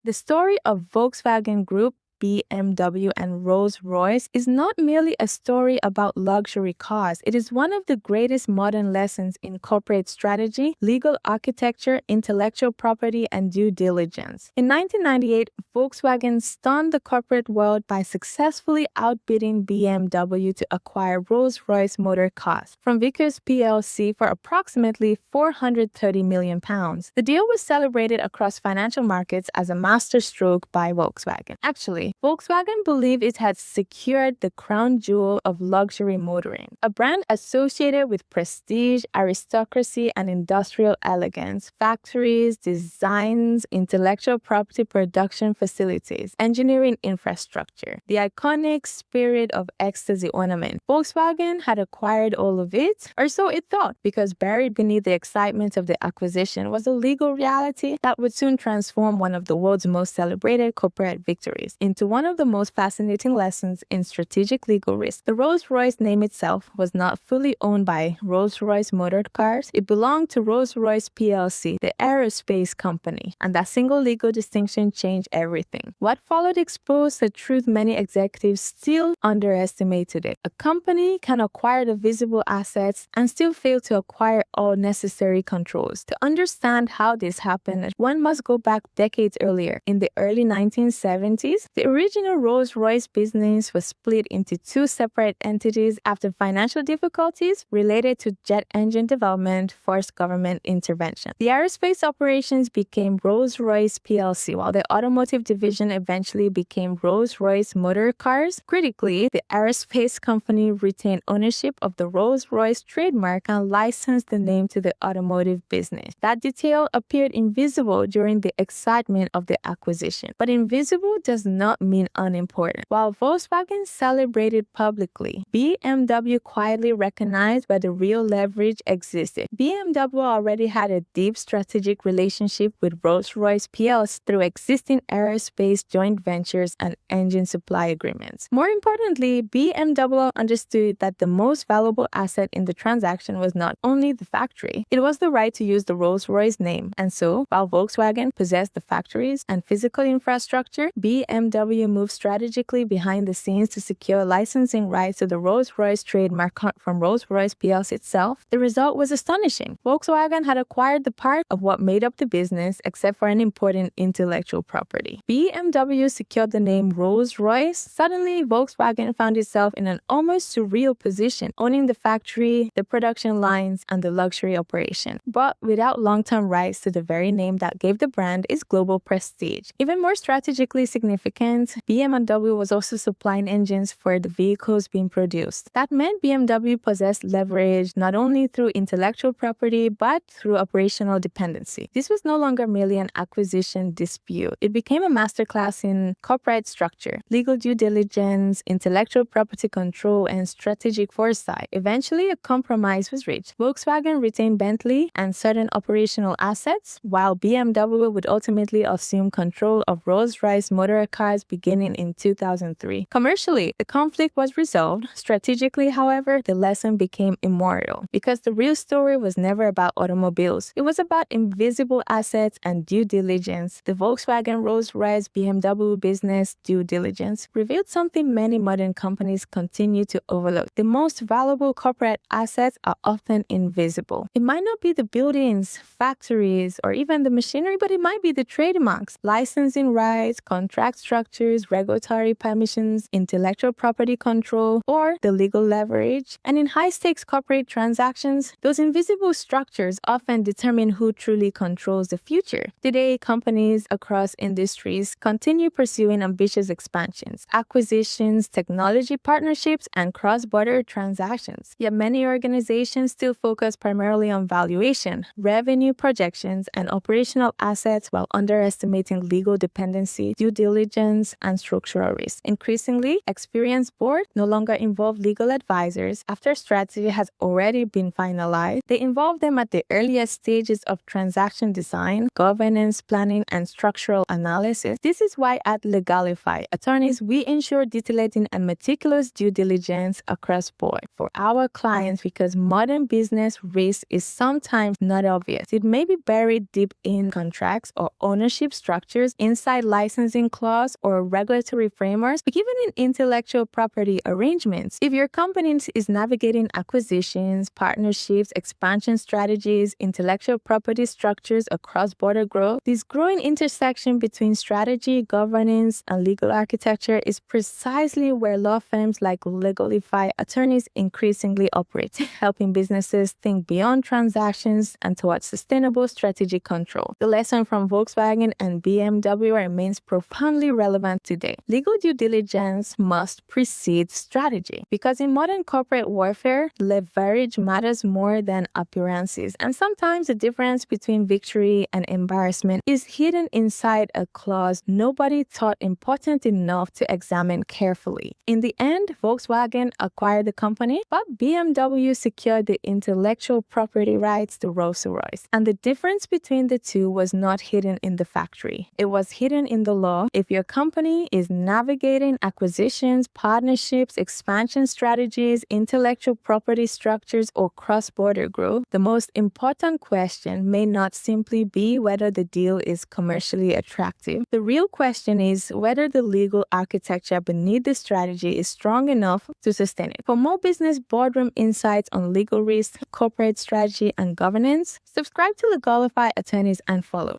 The story of Volkswagen Group, BMW, and Rolls-Royce is not merely a story about luxury cars. It is one of the greatest modern lessons in corporate strategy, legal architecture, intellectual property, and due diligence. In 1998, Volkswagen stunned the corporate world by successfully outbidding BMW to acquire Rolls-Royce Motor Cars from Vickers plc for approximately £430 million. The deal was celebrated across financial markets as a masterstroke by Volkswagen. Actually, Volkswagen believed it had secured the crown jewel of luxury motoring, a brand associated with prestige, aristocracy, and industrial elegance, factories, designs, intellectual property production facilities, engineering infrastructure, the iconic spirit of ecstasy ornament. Volkswagen had acquired all of it, or so it thought, because buried beneath the excitement of the acquisition was a legal reality that would soon transform one of the world's most celebrated corporate victories into one of the most fascinating lessons in strategic legal risk. The Rolls-Royce name itself was not fully owned by Rolls-Royce Motor Cars. It belonged to Rolls-Royce plc, the aerospace company, and that single legal distinction changed everything. What followed exposed the truth many executives still underestimated it. A company can acquire the visible assets and still fail to acquire all necessary controls. To understand how this happened, one must go back decades earlier. In the early 1970s, the original Rolls-Royce business was split into two separate entities after financial difficulties related to jet engine development forced government intervention. The aerospace operations became Rolls-Royce plc, while the automotive division eventually became Rolls-Royce Motor Cars. Critically, the aerospace company retained ownership of the Rolls-Royce trademark and licensed the name to the automotive business. That detail appeared invisible during the excitement of the acquisition. But invisible does not mean unimportant. While Volkswagen celebrated publicly, BMW quietly recognized where the real leverage existed. BMW already had a deep strategic relationship with Rolls-Royce plc through existing aerospace joint ventures and engine supply agreements. More importantly, BMW understood that the most valuable asset in the transaction was not only the factory, it was the right to use the Rolls-Royce name. And so, while Volkswagen possessed the factories and physical infrastructure, BMW moved strategically behind the scenes to secure licensing rights to the Rolls-Royce trademark from Rolls-Royce plc itself. The result was astonishing. Volkswagen had acquired the part of what made up the business, except for an important intellectual property. BMW secured the name Rolls-Royce. Suddenly, Volkswagen found itself in an almost surreal position, owning the factory, the production lines, and the luxury operation, but without long-term rights to the very name that gave the brand its global prestige. Even more strategically significant, BMW was also supplying engines for the vehicles being produced. That meant BMW possessed leverage not only through intellectual property, but through operational dependency. This was no longer merely an acquisition dispute. It became a masterclass in corporate structure, legal due diligence, intellectual property control, and strategic foresight. Eventually, a compromise was reached. Volkswagen retained Bentley and certain operational assets, while BMW would ultimately assume control of Rolls-Royce Motor Cars beginning in 2003. Commercially, the conflict was resolved. Strategically, however, the lesson became immortal because the real story was never about automobiles. It was about invisible assets and due diligence. The Volkswagen Rolls-Royce BMW business due diligence revealed something many modern companies continue to overlook. The most valuable corporate assets are often invisible. It might not be the buildings, factories, or even the machinery, but it might be the trademarks, licensing rights, contract structures, regulatory permissions, intellectual property control, or the legal leverage. And in high-stakes corporate transactions, those invisible structures often determine who truly controls the future. Today, companies across industries continue pursuing ambitious expansions, acquisitions, technology partnerships, and cross-border transactions. Yet many organizations still focus primarily on valuation, revenue projections, and operational assets while underestimating legal dependency, due diligence, diligence, and structural risk. Increasingly, experienced boards no longer involve legal advisors after strategy has already been finalized. They involve them at the earliest stages of transaction design, governance, planning, and structural analysis. This is why at Legalify, attorneys, we ensure detailed and meticulous due diligence across board for our clients because modern business risk is sometimes not obvious. It may be buried deep in contracts or ownership structures, inside licensing clause or regulatory frameworks, or even in intellectual property arrangements. If your company is navigating acquisitions, partnerships, expansion strategies, intellectual property structures, or cross-border growth, this growing intersection between strategy, governance, and legal architecture is precisely where law firms like Legalify attorneys increasingly operate, helping businesses think beyond transactions and towards sustainable strategic control. The lesson from Volkswagen and BMW remains profoundly relevant today. Legal due diligence must precede strategy because in modern corporate warfare, leverage matters more than appearances, and sometimes the difference between victory and embarrassment is hidden inside a clause nobody thought important enough to examine carefully. In the end, Volkswagen acquired the company, but BMW secured the intellectual property rights to Rolls-Royce. And the difference between the two was not hidden in the factory. It was hidden in the law. If your company is navigating acquisitions, partnerships, expansion strategies, intellectual property structures, or cross-border growth, the most important question may not simply be whether the deal is commercially attractive. The real question is whether the legal architecture beneath the strategy is strong enough to sustain it. For more business boardroom insights on legal risk, corporate strategy, and governance, subscribe to Legalify Attorneys and follow.